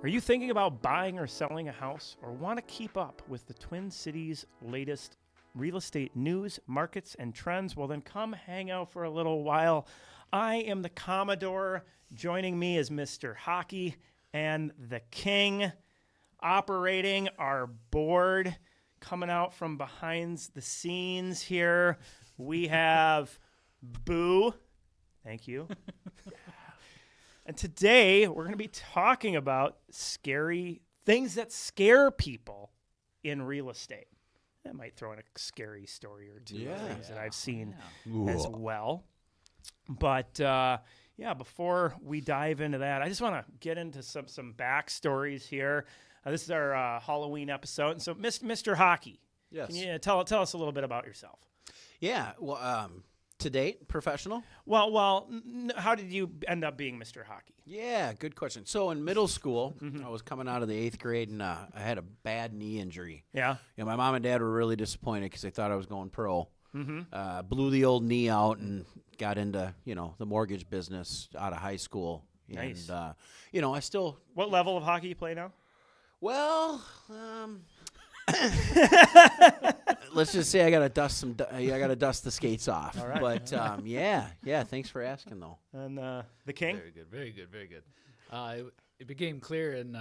Are you thinking about buying or selling a house or want to keep up with the Twin Cities' latest real estate news, markets, and trends? Well, then come hang out for a little while. I am the Commodore. Joining me is Mr. Hockey and the King. Operating our board, coming out from behind the scenes here, we have Boo. Thank you. And today we're going to be talking about scary things that scare people in real estate. I might throw in a scary story or two of things that I've seen as well. But before we dive into that, I just want to get into some backstories here. This is our Halloween episode. And so, Mr. Hockey, yes, can you tell us a little bit about yourself? Yeah, well, to date, professional. Well, how did you end up being Mr. Hockey? Yeah, good question. So in middle school, I was coming out of the 8th grade, and I had a bad knee injury. Yeah. My mom and dad were really disappointed because they thought I was going pro. Blew the old knee out and got into, the mortgage business out of high school. Nice. And, I still... What level of hockey you play now? Well, let's just say I gotta dust the skates off. All right. But yeah. Thanks for asking, though. And the King. Very good. It became clear, and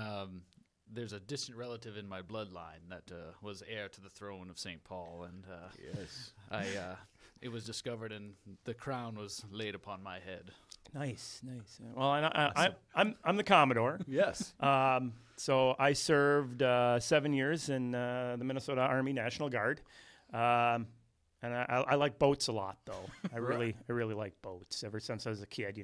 there's a distant relative in my bloodline that was heir to the throne of St. Paul, and Yes, it was discovered, and the crown was laid upon my head. Nice. Well, I'm the Commodore. yes. So I served 7 years in the Minnesota Army National Guard, and I like boats a lot, though. I really like boats ever since I was a kid.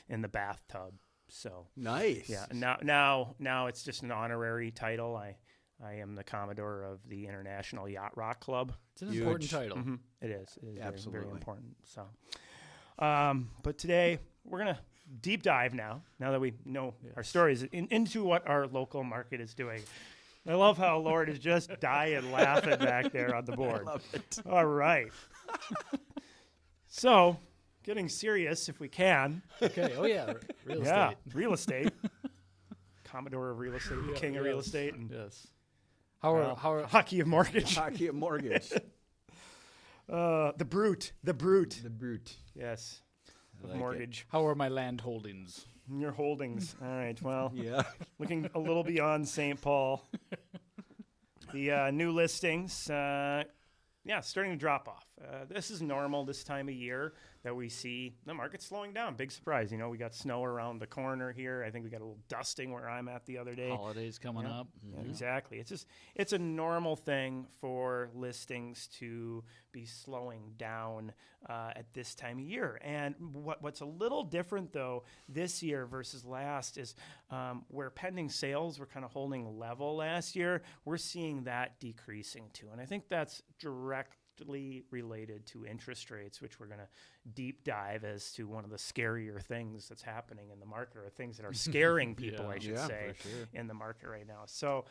In the bathtub. So Nice. yeah. Now it's just an honorary title. I am the Commodore of the International Yacht Rock Club. It's an important title. Mm-hmm. It is Absolutely. very important. So, but today we're gonna deep dive now that we know our stories into what our local market is doing. I love how Lord is just dying laughing back there on the board. I love it. All right. So, getting serious if we can. Okay. Oh yeah, real Yeah, estate. real estate. Commodore of real estate, the king of real estate, and Yes. How are hockey of mortgage. Hockey at mortgage. The brute. The brute. Yes. Of like mortgage. how are my land holdings? Your holdings. All right. Well, Yeah. looking a little beyond St. Paul. The new listings, starting to drop off. This is normal this time of year that we see the market slowing down. Big surprise. We got snow around the corner here. I think we got a little dusting where I'm at the other day. Holidays coming up. Yeah, exactly. It's a normal thing for listings to be slowing down at this time of year. And what's a little different, though, this year versus last is where pending sales were kind of holding level last year, we're seeing that decreasing too. And I think that's directly related to interest rates, which we're going to deep dive as to one of the scarier things that's happening in the market, or things that are scaring people, I should say, for sure. in the market right now. So,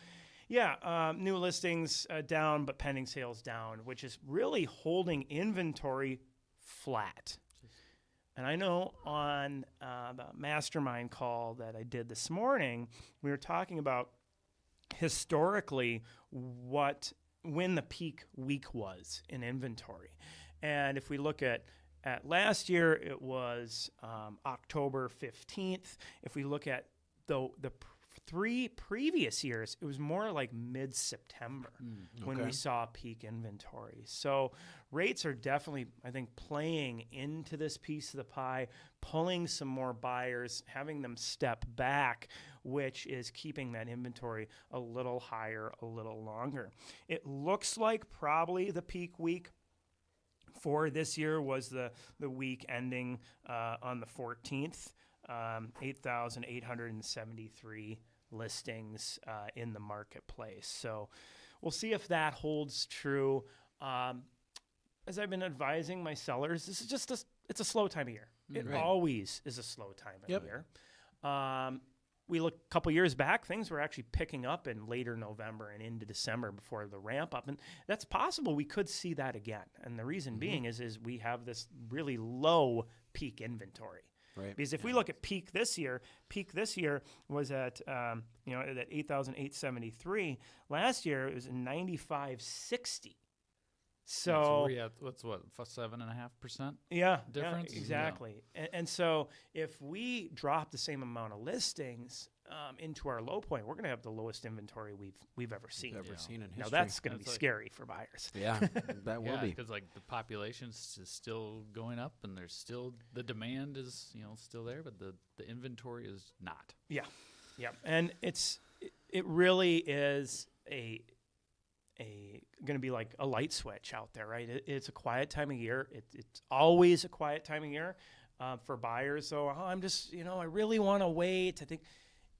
new listings down, but pending sales down, which is really holding inventory flat. And I know on the mastermind call that I did this morning, we were talking about historically when the peak week was in inventory. And if we look at last year, it was October 15th. If we look at the 3 previous years, it was more like mid-September when we saw peak inventory. So rates are definitely, I think, playing into this piece of the pie, pulling some more buyers, having them step back, which is keeping that inventory a little higher, a little longer. It looks like probably the peak week for this year was the week ending on the 14th, 8,873 listings in the marketplace. So we'll see if that holds true. As I've been advising my sellers, this is just it's a slow time of year. It always is a slow time of year. We look a couple years back, things were actually picking up in later November and into December before the ramp up. And that's possible we could see that again. And the reason being is we have this really low peak inventory. Right. Because if we look at peak this year was at at 8,873. Last year it was 9,560. So we're at, what's 7.5%? Yeah, difference? exactly. And so if we drop the same amount of listings into our low point, we're going to have the lowest inventory we've ever seen. In history. Now that's going to be scary for buyers. Yeah, that will be. Because like the population is still going up, and there's still the demand is still there, but the inventory is not. Yeah, and it really is going to be like a light switch out there, right? It's a quiet time of year. It's always a quiet time of year for buyers. So I'm just, I really want to wait. I think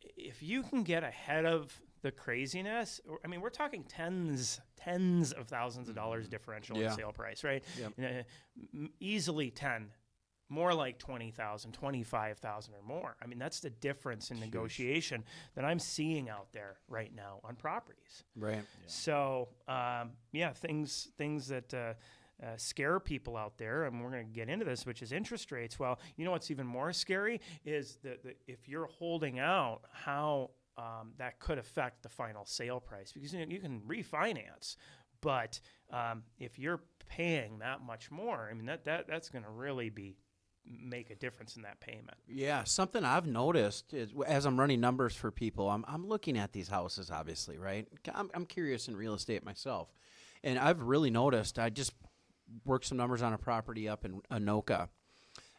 if you can get ahead of the craziness, I mean, we're talking tens of thousands of dollars differential in sale price, right? Yep. Easily 10. More like 20,000, 25,000 or more. I mean, that's the difference in negotiation that I'm seeing out there right now on properties. Right. Yeah. So, things that scare people out there, and we're going to get into this, which is interest rates. Well, what's even more scary is that if you're holding out, how that could affect the final sale price, because you can refinance, but if you're paying that much more, I mean that's going to really make a difference in that payment. Yeah, something I've noticed is as I'm running numbers for people, I'm looking at these houses, obviously, right? I'm curious in real estate myself, and I've really noticed. I just worked some numbers on a property up in Anoka,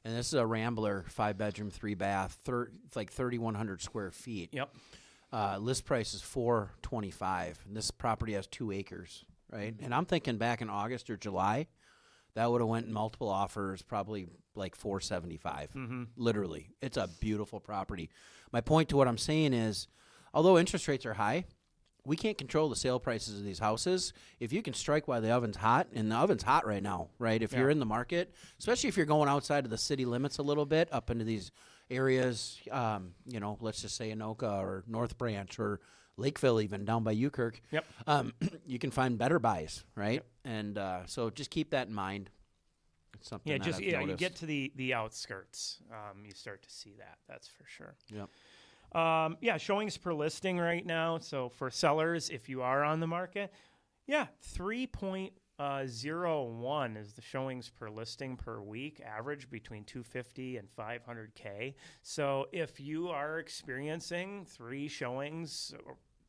and this is a Rambler, 5-bedroom, 3-bath, like 3,100 square feet. Yep. List price is $425, and this property has 2 acres, right? And I'm thinking back in August or July, that would have went in multiple offers, probably like $475. Literally, it's a beautiful property. My point to what I'm saying is, although interest rates are high, we can't control the sale prices of these houses. If you can strike while the oven's hot, and the oven's hot right now, right? If you're in the market, especially if you're going outside of the city limits a little bit, up into these areas, let's just say Anoka or North Branch or Lakeville, even down by you, Kirk. Yep. You can find better buys, right? Yep. And so just keep that in mind. It's something that I've noticed. You get to the outskirts, you start to see that. That's for sure. Yep. Showings per listing right now. So for sellers, if you are on the market, 3.01 is the showings per listing per week, average between 250 and 500K. So if you are experiencing 3 showings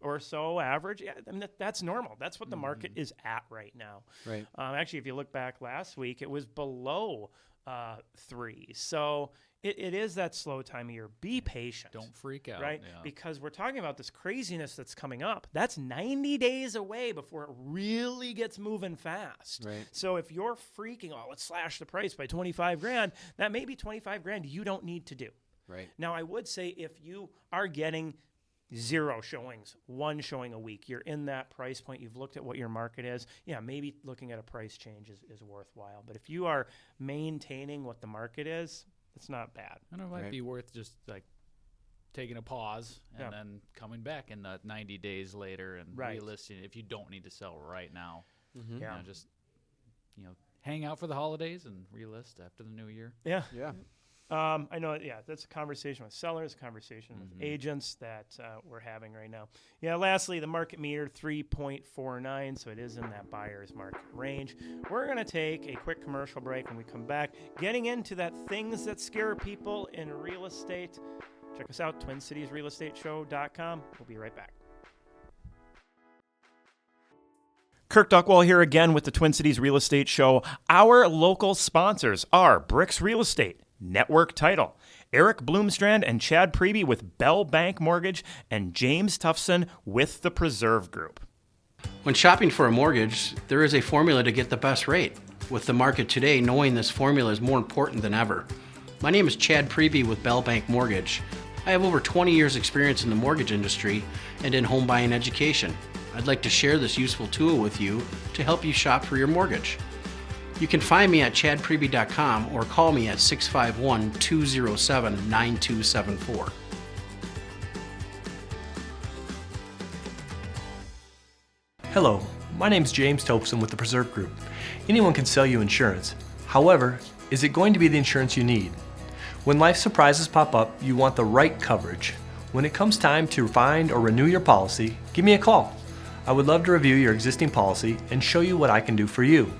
or so average, I mean, that's normal. That's what the market is at right now. Right. Actually, if you look back last week, it was below 3. So it is that slow time of year. Be patient. Don't freak out. Right? Yeah. Because we're talking about this craziness that's coming up. That's 90 days away before it really gets moving fast. Right. So if you're freaking, let's slash the price by $25,000, that may be $25,000 you don't need to do. Right. Now, I would say if you are getting 0 showings, 1 showing a week, you're in that price point, you've looked at what your market is, maybe looking at a price change is worthwhile. But if you are maintaining what the market is, it's not bad. And it might be worth just like taking a pause and then coming back in 90 days later and relisting if you don't need to sell right now. Just hang out for the holidays and relist after the new year. Yeah. I know, that's a conversation with sellers, conversation with agents that we're having right now. Lastly, the market meter, 3.49, so it is in that buyer's market range. We're going to take a quick commercial break when we come back, getting into that things that scare people in real estate. Check us out, TwinCitiesRealEstateShow.com. We'll be right back. Kirk Duckwall here again with the Twin Cities Real Estate Show. Our local sponsors are BRIX Real Estate, Network Title, Eric Bloomstrand and Chad Priebe with Bell Bank Mortgage, and James Tufson with the Preserve Group. When shopping for a mortgage, there is a formula to get the best rate. With the market today, knowing this formula is more important than ever. My name is Chad Priebe with Bell Bank Mortgage. I have over 20 years experience in the mortgage industry and in home buying education. I'd like to share this useful tool with you to help you shop for your mortgage. You can find me at chadpriebe.com or call me at 651-207-9274. Hello, my name is James Topson with the Preserve Group. Anyone can sell you insurance. However, is it going to be the insurance you need? When life surprises pop up, you want the right coverage. When it comes time to find or renew your policy, give me a call. I would love to review your existing policy and show you what I can do for you.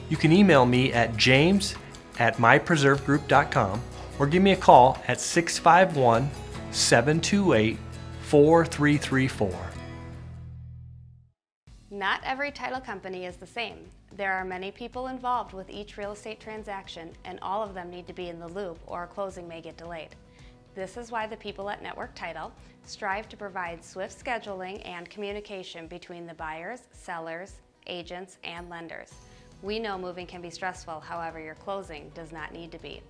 You can email me at james@mypreservegroup.com or give me a call at 651-728-4334. Not every title company is the same. There are many people involved with each real estate transaction, and all of them need to be in the loop or a closing may get delayed. This is why the people at Network Title strive to provide swift scheduling and communication between the buyers, sellers, agents, and lenders. We know moving can be stressful, however, your closing does not need to be.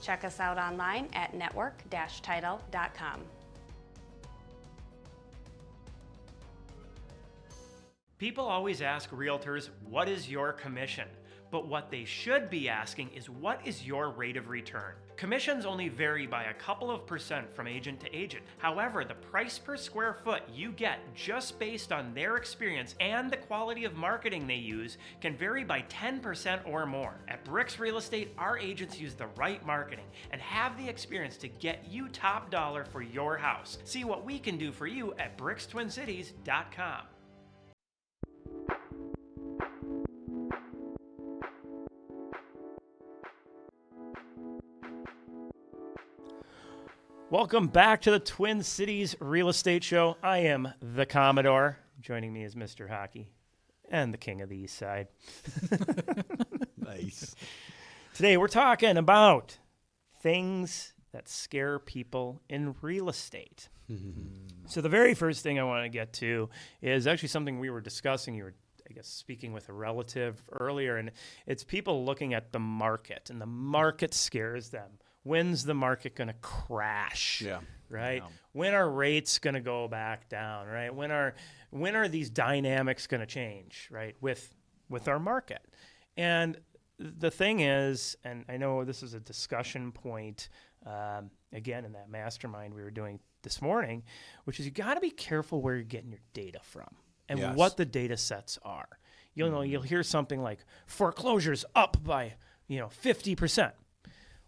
Check us out online at network-title.com. People always ask realtors, what is your commission? But what they should be asking is, what is your rate of return? Commissions only vary by a couple of percent from agent to agent. However, the price per square foot you get just based on their experience and the quality of marketing they use can vary by 10% or more. At BRIX Real Estate, our agents use the right marketing and have the experience to get you top dollar for your house. See what we can do for you at BRIXTwinCities.com. Welcome back to the Twin Cities Real Estate Show. I am the Commodore. Joining me is Mr. Hockey and the King of the East Side. Nice. Today we're talking about things that scare people in real estate. So the very first thing I want to get to is actually something we were discussing. You were, I guess, speaking with a relative earlier, and it's people looking at the market, and the market scares them. When's the market going to crash? Yeah. Right? Yeah. When are rates going to go back down? Right? When are these dynamics going to change? Right? With our market. And the thing is, and I know this is a discussion point again in that mastermind we were doing this morning, which is you got to be careful where you're getting your data from and Yes. what the data sets are. You'll hear something like foreclosures up by 50%.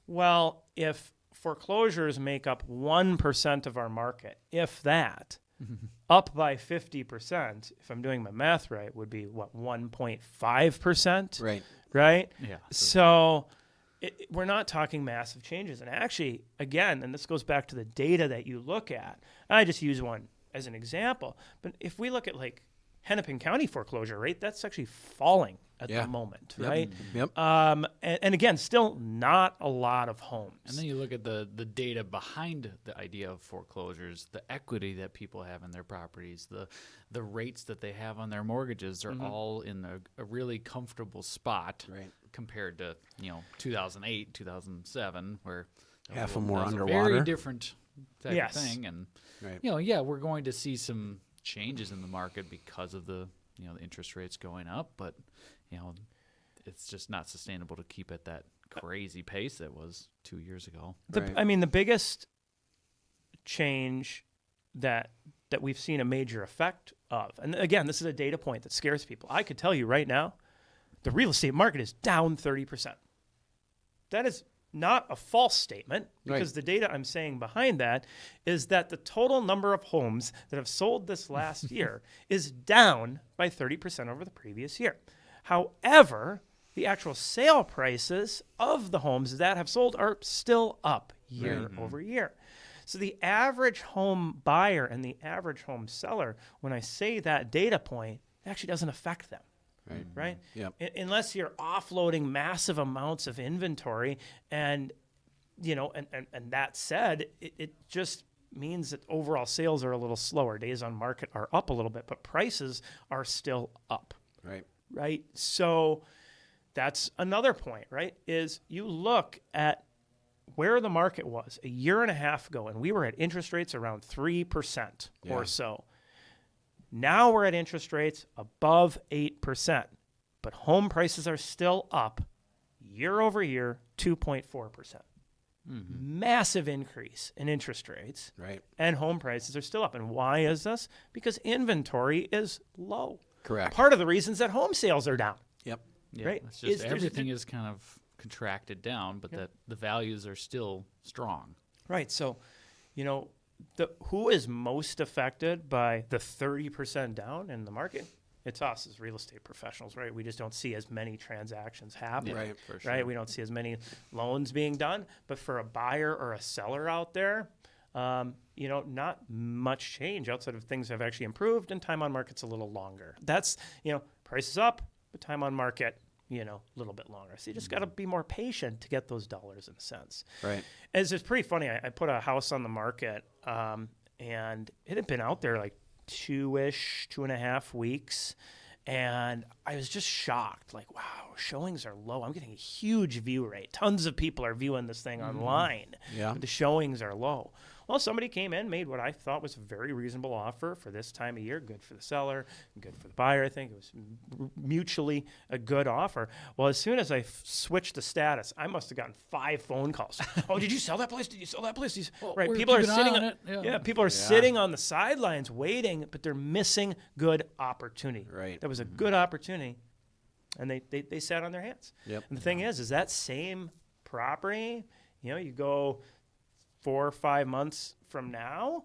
Well, if foreclosures make up 1% of our market, if that, up by 50%, if I'm doing my math right, would be what, 1.5%? Right. Right? Yeah. So we're not talking massive changes. And actually, again, and this goes back to the data that you look at, I just use one as an example, but if we look at like Hennepin County foreclosure rate, that's actually falling at the moment, right? Yep. And again, still not a lot of homes. And then you look at the data behind the idea of foreclosures, the equity that people have in their properties, the rates that they have on their mortgages are all in a really comfortable spot compared to 2008, 2007, where half of them were that was a underwater. very different type of thing, and we're going to see some changes in the market because of the the interest rates going up, but it's just not sustainable to keep at that crazy pace that was 2 years ago. I mean, the biggest change that we've seen a major effect of, and again, this is a data point that scares people. I could tell you right now, the real estate market is down 30%. That is not a false statement, because the data I'm saying behind that is that the total number of homes that have sold this last year is down by 30% over the previous year. However, the actual sale prices of the homes that have sold are still up year over year. So the average home buyer and the average home seller, when I say that data point, it actually doesn't affect them. Right? Yep. Unless you're offloading massive amounts of inventory, and and that said, it just means that overall sales are a little slower. Days on market are up a little bit, but prices are still up. Right? So that's another point, right? Is you look at where the market was a year and a half ago, and we were at interest rates around 3% or so. Now we're at interest rates above 8%, but home prices are still up year over year, 2.4%. Massive increase in interest rates, and home prices are still up. And why is this? Because inventory is low. Correct. Part of the reason is that home sales are down. Yep. Yeah, Right? It's just everything is kind of contracted down, but that the values are still strong. Right. So, who is most affected by the 30% down in the market? It's us as real estate professionals, right? We just don't see as many transactions happen, Right, for sure. right? We don't see as many loans being done. But for a buyer or a seller out there, not much change outside of things have actually improved, and time on market's a little longer. That's, price is up, but time on market, a little bit longer. So you just got to be more patient to get those dollars and cents. Right. It's pretty funny. I put a house on the market, and it had been out there like 2.5 weeks. And I was just shocked, like, wow, showings are low. I'm getting a huge view rate. Tons of people are viewing this thing online. Yeah. But the showings are low. Well, somebody came in, made what I thought was a very reasonable offer for this time of year. Good for the seller, good for the buyer. I think it was mutually a good offer. Well, as soon as I switched the status, I must have gotten 5 phone calls. Oh, did you sell that place? Did you sell that place? Right, people are sitting on it. Yeah, people are sitting on the sidelines waiting, but they're missing good opportunity. Right. That was a good opportunity, and they sat on their hands. Yep. And the thing is that same property, you go 4 or 5 months from now,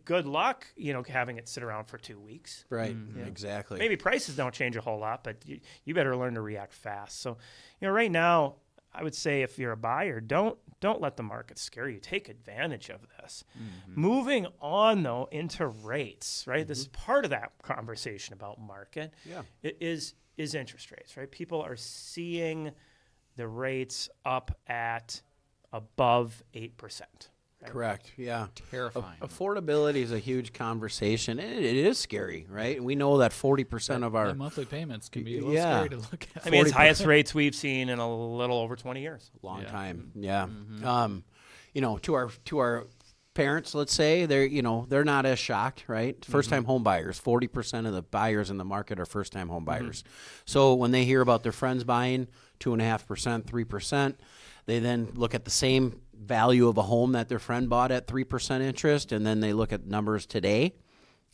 good luck, having it sit around for 2 weeks. Right. Exactly. Maybe prices don't change a whole lot, but you better learn to react fast. So, right now, I would say if you're a buyer, don't let the market scare you. Take advantage of this. Moving on, though, into rates, right? This is part of that conversation about market. Yeah. It is interest rates, right? People are seeing the rates up at above 8%. Right? Correct. Yeah. Terrifying. Affordability is a huge conversation, and it is scary, right? We know that 40% of our the monthly payments can be a little Yeah. scary to look at. I mean, it's highest rates we've seen in a little over 20 years. long Yeah. time. Yeah. To our parents, let's say, they're not as shocked, right? First-time home buyers, 40% of the buyers in the market are first-time home buyers. So when they hear about their friends buying 2.5%, 3%, they then look at the same value of a home that their friend bought at 3% interest, and then they look at numbers today.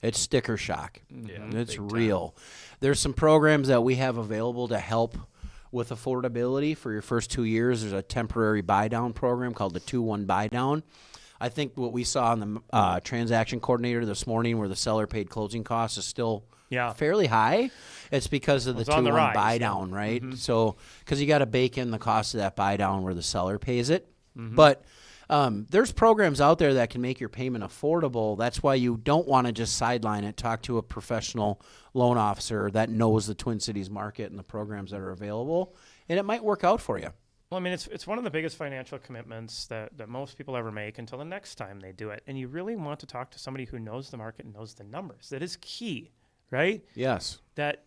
It's sticker shock. Yeah, It's big real. There's some programs that we have available to help with affordability for your first 2 years. There's a temporary buy-down program called the 2-1 buy-down. I think what we saw on the transaction coordinator this morning where the seller paid closing costs is still fairly high. It's because of the 2-1 buy-down, right? So because you got to bake in the cost of that buy-down where the seller pays it. But there's programs out there that can make your payment affordable. That's why you don't want to just sideline it. Talk to a professional loan officer that knows the Twin Cities market and the programs that are available, and it might work out for you. Well, I mean, it's one of the biggest financial commitments that most people ever make until the next time they do it. And you really want to talk to somebody who knows the market and knows the numbers. That is key, right? Yes. That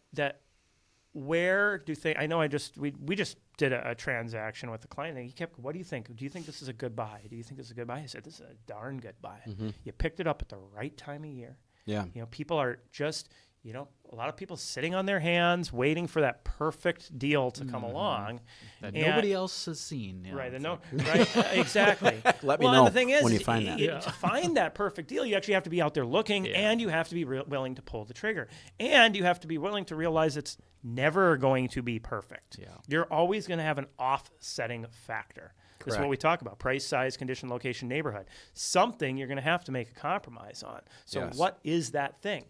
where do they? I know we just did a transaction with a client, and he kept, what do you think? Do you think this is a good buy? Do you think this is a good buy? I said, this is a darn good buy. You picked it up at the right time of year. Yeah. People are just, a lot of people sitting on their hands waiting for that perfect deal to come along that nobody else has seen. Right. Right. Exactly. Let me know and the thing is, when you find that. To find that perfect deal, you actually have to be out there looking, and you have to be willing to pull the trigger, and you have to be willing to realize it's never going to be perfect. Yeah. You're always going to have an offsetting factor. This is what we talk about: price, size, condition, location, neighborhood. Something you're going to have to make a compromise on. So what is that thing?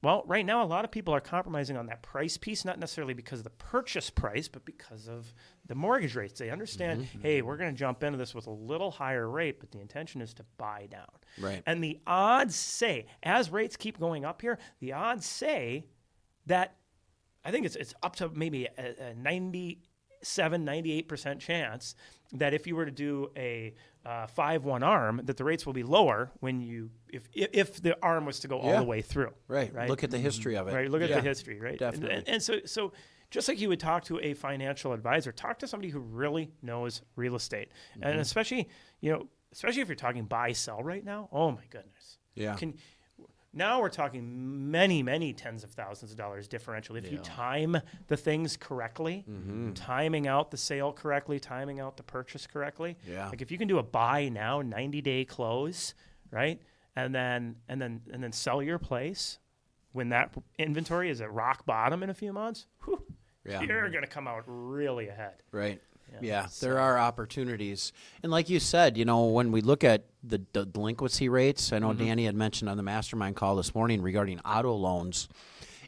Well, right now, a lot of people are compromising on that price piece, not necessarily because of the purchase price, but because of the mortgage rates. They understand, hey, we're going to jump into this with a little higher rate, but the intention is to buy down. Right. And the odds say, as rates keep going up here, the odds say that I think it's up to maybe a 98% chance that if you were to do a 5-1 arm, that the rates will be lower when if the arm was to go all the way through. Right. Look at the history of it. Right. Look at the history. Right. Definitely. And so just like you would talk to a financial advisor, talk to somebody who really knows real estate, and especially if you're talking buy sell right now. Oh my goodness. Yeah. Now we're talking many, many tens of thousands of dollars differential. If you time the things correctly, timing out the sale correctly, timing out the purchase correctly. Yeah. Like if you can do a buy now, 90-day close, right? And then sell your place when that inventory is at rock bottom in a few months, you're going to come out really ahead. Right. Yeah, there are opportunities. And like you said, when we look at the delinquency rates, I know Danny had mentioned on the mastermind call this morning regarding auto loans.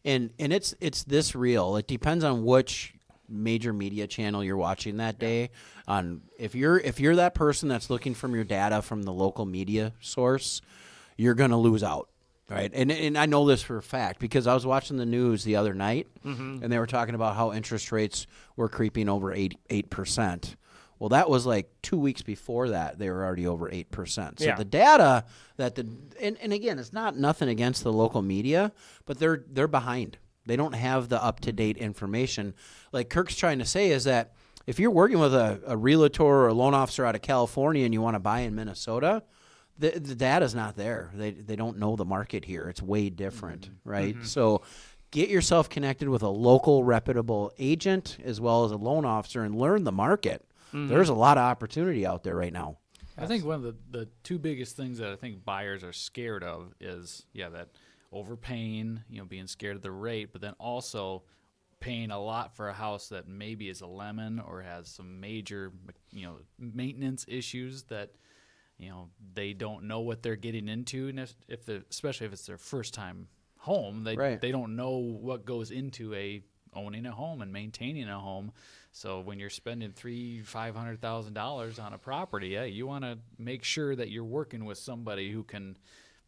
And it's this real. It depends on which major media channel you're watching that day. On if you're that person that's looking from your data from the local media source, you're going to lose out. Right, and I know this for a fact because I was watching the news the other night, and they were talking about how interest rates were creeping over 8%. Well, that was like 2 weeks before that; they were already over 8%. So the data and again, it's nothing against the local media, but they're behind. They don't have the up-to-date information. Like Kirk's trying to say is that if you're working with a realtor or a loan officer out of California and you want to buy in Minnesota, the data's not there. They don't know the market here. It's way different, right? So get yourself connected with a local reputable agent as well as a loan officer and learn the market. There's a lot of opportunity out there right now. I think one of the two biggest things that I think buyers are scared of is, that overpaying, being scared of the rate, but then also paying a lot for a house that maybe is a lemon or has some major, maintenance issues that they don't know what they're getting into, and especially if it's their first time home, they don't know what goes into owning a home and maintaining a home. So when you're spending $500,000 on a property, you want to make sure that you're working with somebody who can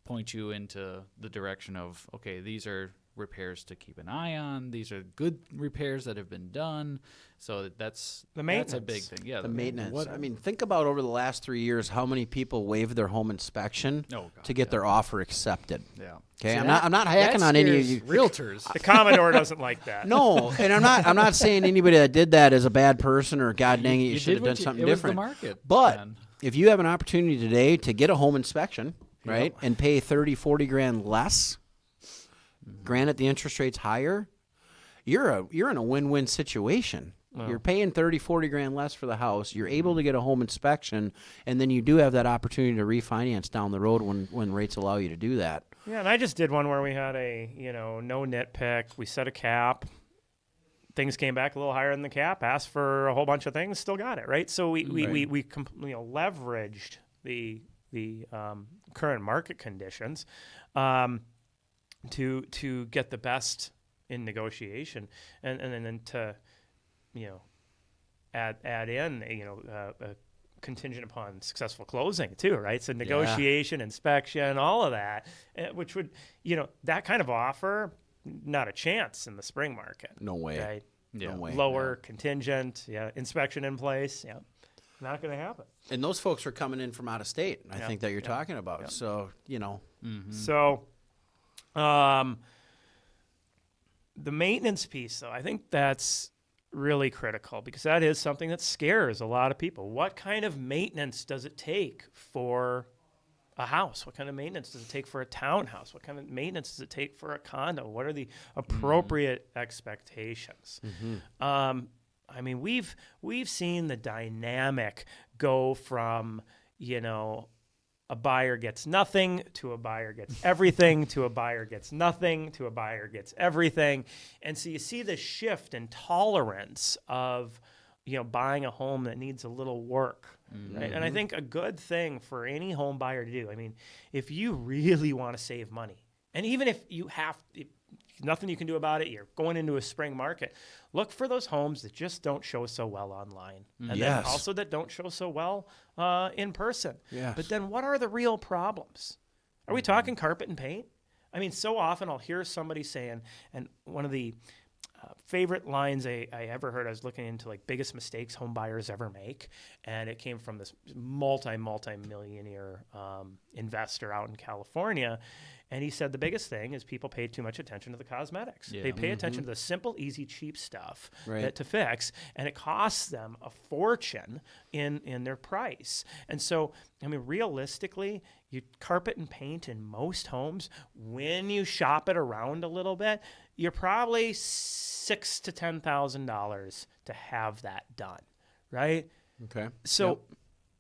point you into the direction of, okay, these are repairs to keep an eye on. These are good repairs that have been done. So that's the maintenance. That's a big thing. Yeah, the maintenance. I mean, think about over the last 3 years how many people waived their home inspection to get their offer accepted. Yeah. Okay, so I'm not hacking on any of you realtors. The Commodore doesn't like that. No, and I'm not saying anybody that did that is a bad person or God dang it, you should have done something different. Was the market, but man. If you have an opportunity today to get a home inspection, right, and pay 30-40 grand less, granted the interest rate's higher, you're in a win-win situation. Wow. You're paying 30-40 grand less for the house. You're able to get a home inspection, and then you do have that opportunity to refinance down the road when rates allow you to do that. Yeah, and I just did one where we had a no nitpick. We set a cap. Things came back a little higher than the cap. Asked for a whole bunch of things, still got it right. So we leveraged the current market conditions to get the best in negotiation, and then to add in a contingent upon successful closing too, right? So negotiation, inspection, all of that, which would that kind of offer, not a chance in the spring market. No way. Right? Yeah. No way. Lower contingent, inspection in place, not going to happen. And those folks are coming in from out of state. I think that you're talking about. Yeah. So So, the maintenance piece, though, I think that's really critical because that is something that scares a lot of people. What kind of maintenance does it take for a house? What kind of maintenance does it take for a townhouse? What kind of maintenance does it take for a condo? What are the appropriate expectations? I mean, we've seen the dynamic go from, a buyer gets nothing to a buyer gets everything to a buyer gets nothing to a buyer gets everything. And so you see the shift in tolerance of, buying a home that needs a little work. Right? And I think a good thing for any home buyer to do, I mean, if you really want to save money, and even if you have nothing you can do about it, you're going into a spring market, look for those homes that just don't show so well online. And then also that don't show so well in person. Yes. But then what are the real problems? Are we talking carpet and paint? I mean, so often I'll hear somebody saying, and one of the favorite lines I ever heard, I was looking into biggest mistakes home buyers ever make, and it came from this multi-millionaire investor out in California. And he said the biggest thing is people pay too much attention to the cosmetics. Yeah. They pay attention to the simple, easy, cheap stuff to fix, and it costs them a fortune in their price. And so, I mean, realistically, you carpet and paint in most homes, when you shop it around a little bit, you're probably $6,000 to $10,000 to have that done, right? Okay. So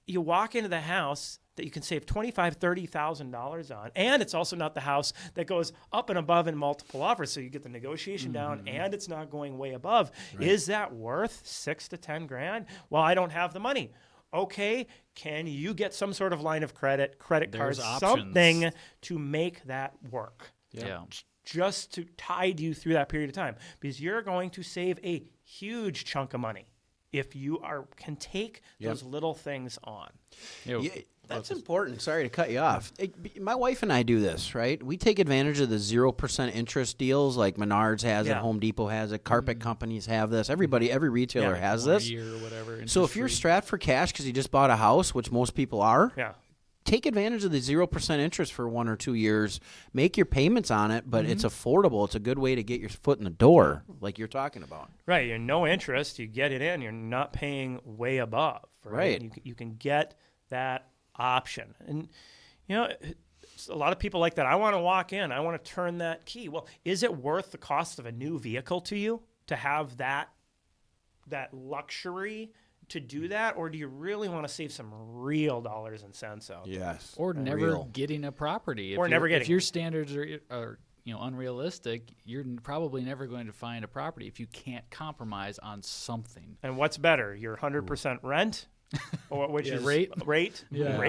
you walk into the house, that you can save $25,000, $30,000 on, and it's also not the house that goes up and above in multiple offers, so you get the negotiation down, and it's not going way above. Right. Is that worth $6,000 to $10,000? Well, I don't have the money. Okay, can you get some sort of line of credit card, something to make that work? Yeah. Just to tide you through that period of time, because you're going to save a huge chunk of money if you can take those little things on. Yeah, that's important. Sorry to cut you off. My wife and I do this, right? We take advantage of the 0% interest deals like Menards has it, Home Depot has it, carpet companies have this. Every retailer has this. Year or whatever, so if you're strapped for cash because you just bought a house, which most people are, take advantage of the 0% interest for 1 or 2 years. Make your payments on it, but it's affordable. It's a good way to get your foot in the door, like you're talking about. Right. You're no interest. You get it in. You're not paying way above. Right. You can get that option. And, a lot of people like that. I want to walk in. I want to turn that key. Well, is it worth the cost of a new vehicle to you to have that luxury to do that, or do you really want to save some real dollars and cents out? Yes. Or never getting a property. If your standards are unrealistic, you're probably never going to find a property if you can't compromise on something. And what's better, your 100% rent, which is rate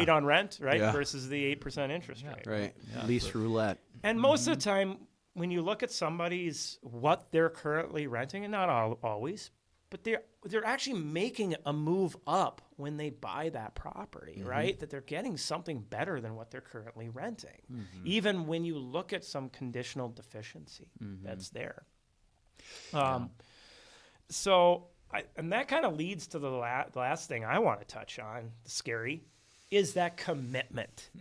on rent, right, versus the 8% interest rate. Right. Lease roulette. And most of the time, when you look at what they're currently renting, and not always, but they're actually making a move up when they buy that property, right? That they're getting something better than what they're currently renting, even when you look at some conditional deficiency that's there. And that kind of leads to the last thing I want to touch on, scary, is that commitment.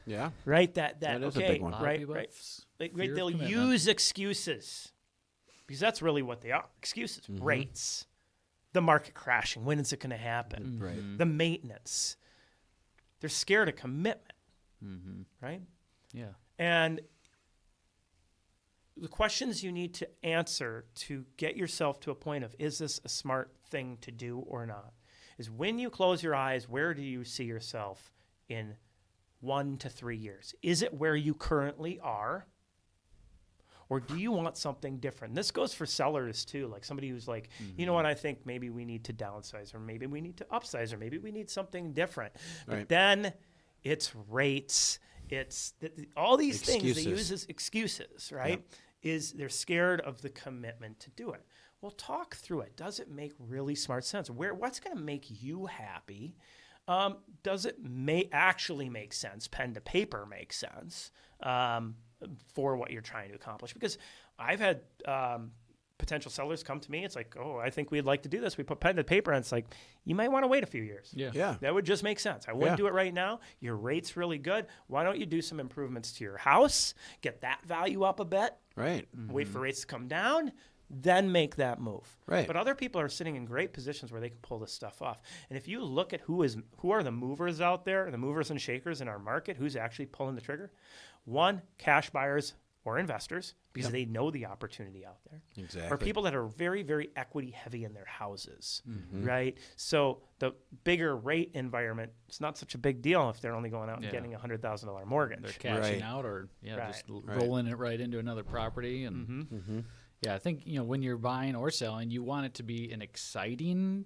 Yeah. Right? That is a big one. Right. They'll use excuses, because that's really what they are. Excuses, rates. The market crashing. When is it going to happen? Right. The maintenance. They're scared of commitment. Right? Yeah. And the questions you need to answer to get yourself to a point of, is this a smart thing to do or not, is when you close your eyes, where do you see yourself in 1 to 3 years? Is it where you currently are? Or do you want something different? This goes for sellers too, like somebody who's like, you know what, I think maybe we need to downsize, or maybe we need to upsize, or maybe we need something different. Right. But then it's rates, it's all these things they use as excuses, right? Is they're scared of the commitment to do it. Well, talk through it. Does it make really smart sense? What's going to make you happy? Does it actually make sense? Pen to paper makes sense. For what you're trying to accomplish. Because I've had potential sellers come to me. It's like, oh, I think we'd like to do this. We put pen to paper, and it's like, you might want to wait a few years. Yeah. That would just make sense. I wouldn't do it right now. Your rate's really good. Why don't you do some improvements to your house, get that value up a bit, right? Wait for rates to come down, then make that move. Right. But other people are sitting in great positions where they can pull this stuff off. And if you look at who are the movers out there, the movers and shakers in our market, who's actually pulling the trigger? One, cash buyers or investors, because they know the opportunity out there. Exactly. Or people that are very, very equity heavy in their houses, right? So the bigger rate environment, it's not such a big deal if they're only going out and getting a $100,000 mortgage. They're cashing out, or just rolling it right into another property. And yeah, I think, when you're buying or selling, you want it to be an exciting,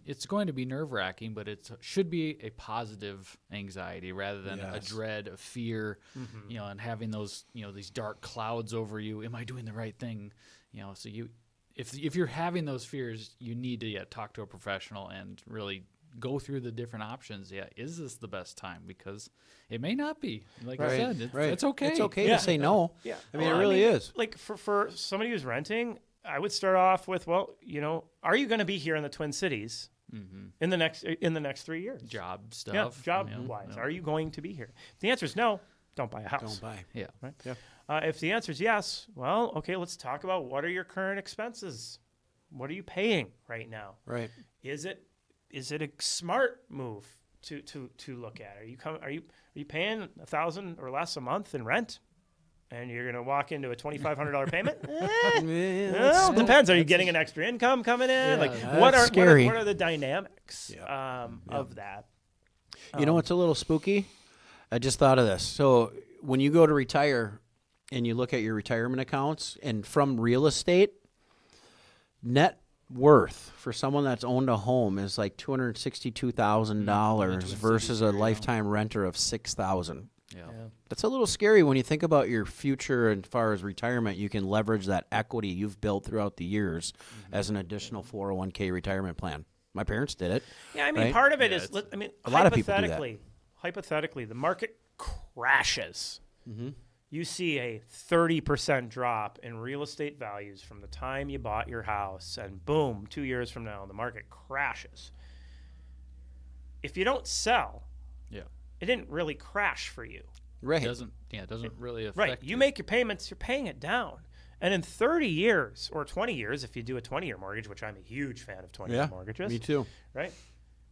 it's going to be nerve-wracking, but it should be a positive anxiety rather than a dread, a fear, and having those, these dark clouds over you. Am I doing the right thing? So if you're having those fears, you need to talk to a professional and really go through the different options. Is this the best time? Because it may not be. Like I said, it's okay. It's okay to say no. Yeah. I mean, it really is. Like for somebody who's renting, I would start off with, well, are you going to be here in the Twin Cities in the next 3 years? Job stuff. Yeah, job-wise. Are you going to be here? If the answer is no, don't buy a house. Don't buy. Yeah. Right? Yeah. If the answer is yes, well, okay, let's talk about what are your current expenses? What are you paying right now? Right. Is it a smart move to look at? Are you paying $1,000 or less a month in rent? And you're going to walk into a $2,500 payment? Well, depends. Are you getting an extra income coming in? Yeah, what are the dynamics of that? You know what's a little spooky? I just thought of this. So when you go to retire and you look at your retirement accounts, and from real estate, net worth for someone that's owned a home is like $262,000 versus a lifetime renter of $6,000. Yeah. That's a little scary when you think about your future as far as retirement. You can leverage that equity you've built throughout the years as an additional 401k retirement plan. My parents did it. Yeah, I mean, right? part of it is, I mean, a lot of people do that. Hypothetically, the market crashes. You see a 30% drop in real estate values from the time you bought your house, and boom, 2 years from now, the market crashes. If you don't sell, it didn't really crash for you. Right. It doesn't really affect Right. You make your payments, you're paying it down. And in 30 years or 20 years, if you do a 20-year mortgage, which I'm a huge fan of 20-year mortgages. Me too. Right?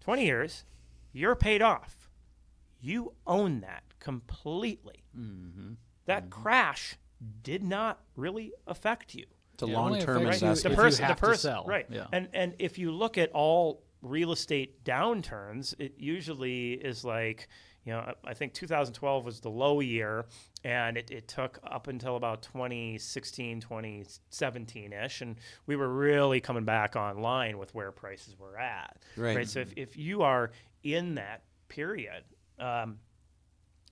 20 years, you're paid off. You own that completely. That crash did not really affect you. It's a long-term investment. The sell. Right. Yeah. And if you look at all real estate downturns, it usually is like, I think 2012 was the low year, and it took up until about 2016, 2017-ish, and we were really coming back online with where prices were at. Right. So if you are in that period, and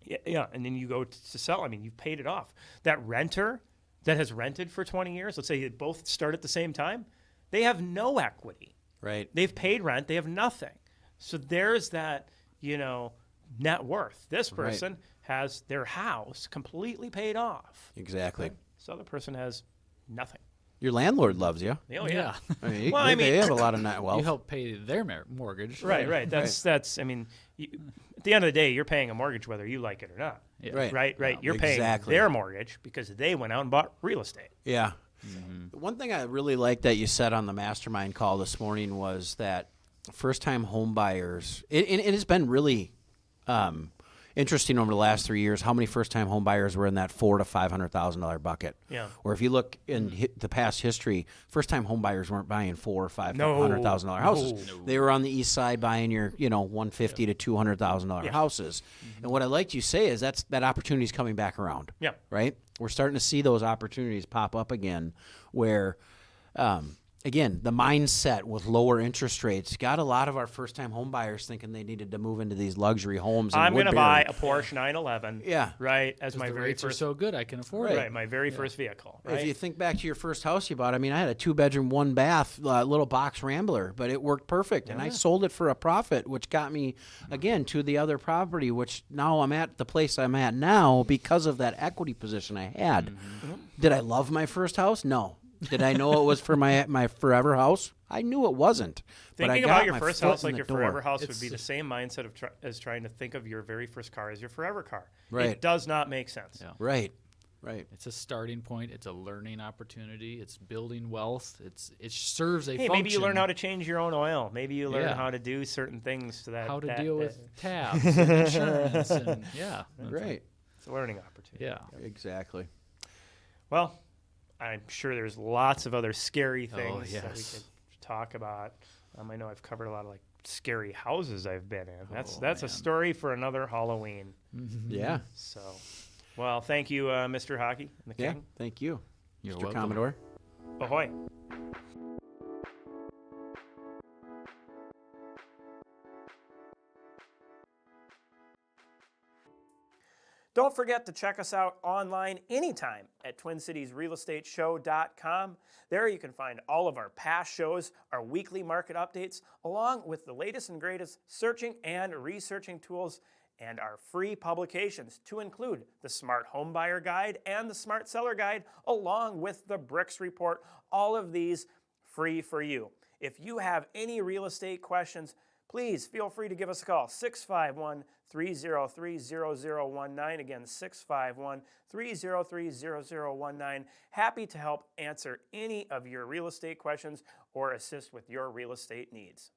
then you go to sell, I mean, you've paid it off. That renter that has rented for 20 years, let's say they both start at the same time, they have no equity. Right. They've paid rent. They have nothing. So there's that, net worth. This person has their house completely paid off. Exactly. This other person has nothing. Your landlord loves you. Oh, yeah. I mean, Well, they have a lot of net wealth. You help pay their mortgage. Right. That's. I mean, at the end of the day, you're paying a mortgage whether you like it or not. Yeah. Right. Right. You're paying their mortgage because they went out and bought real estate. Yeah. One thing I really liked that you said on the mastermind call this morning was that first-time home buyers, it has been really interesting over the last 3 years how many first-time home buyers were in that $400,000 to $500,000 bucket. Yeah. Or if you look in the past history, first-time home buyers weren't buying $400,000 or $500,000 houses. No. They were on the east side buying your $150,000 to $200,000 houses. And what I liked you say is that opportunity is coming back around. Yeah. Right. We're starting to see those opportunities pop up again, where. Again, the mindset with lower interest rates got a lot of our first-time home buyers thinking they needed to move into these luxury homes. I'm going to buy a Porsche 911. Yeah. Right. As my the very rates first. are so good, I can afford it. Right. My very first vehicle. Right. If you think back to your first house you bought, I mean, I had a 2-bedroom, 1-bath little box Rambler, but it worked perfect, and I sold it for a profit, which got me again to the other property, which now I'm at the place I'm at now because of that equity position I had. Did I love my first house? No. Did I know it was for my forever house? I knew it wasn't. Thinking about your first house like your forever house It's would be the same mindset as trying to think of your very first car as your forever car. Right. It does not make sense. Yeah. Right. It's a starting point. It's a learning opportunity. It's building wealth. It serves a Hey, function. maybe you learn how to change your own oil. Maybe you learn how to do certain things to that. How to that, deal that, with tabs and insurance. And, Right. It's a learning opportunity. Yeah. Exactly. Well, I'm sure there's lots of other scary things that we yes. could talk about. I know I've covered a lot of scary houses I've been in. That's man. a story for another Halloween. Yeah. So, well, thank you, Mr. Hockey and the Yeah. King. Thank you, You're Mr. welcome. Commodore. Ahoy. Don't forget to check us out online anytime at TwinCitiesRealEstateShow.com. There you can find all of our past shows, our weekly market updates, along with the latest and greatest searching and researching tools, and our free publications to include the Smart Home Buyer Guide and the Smart Seller Guide, along with the BRIX Report. All of these free for you. If you have any real estate questions, please feel free to give us a call, 651-303-0019. Again, 651-303-0019. Happy to help answer any of your real estate questions or assist with your real estate needs.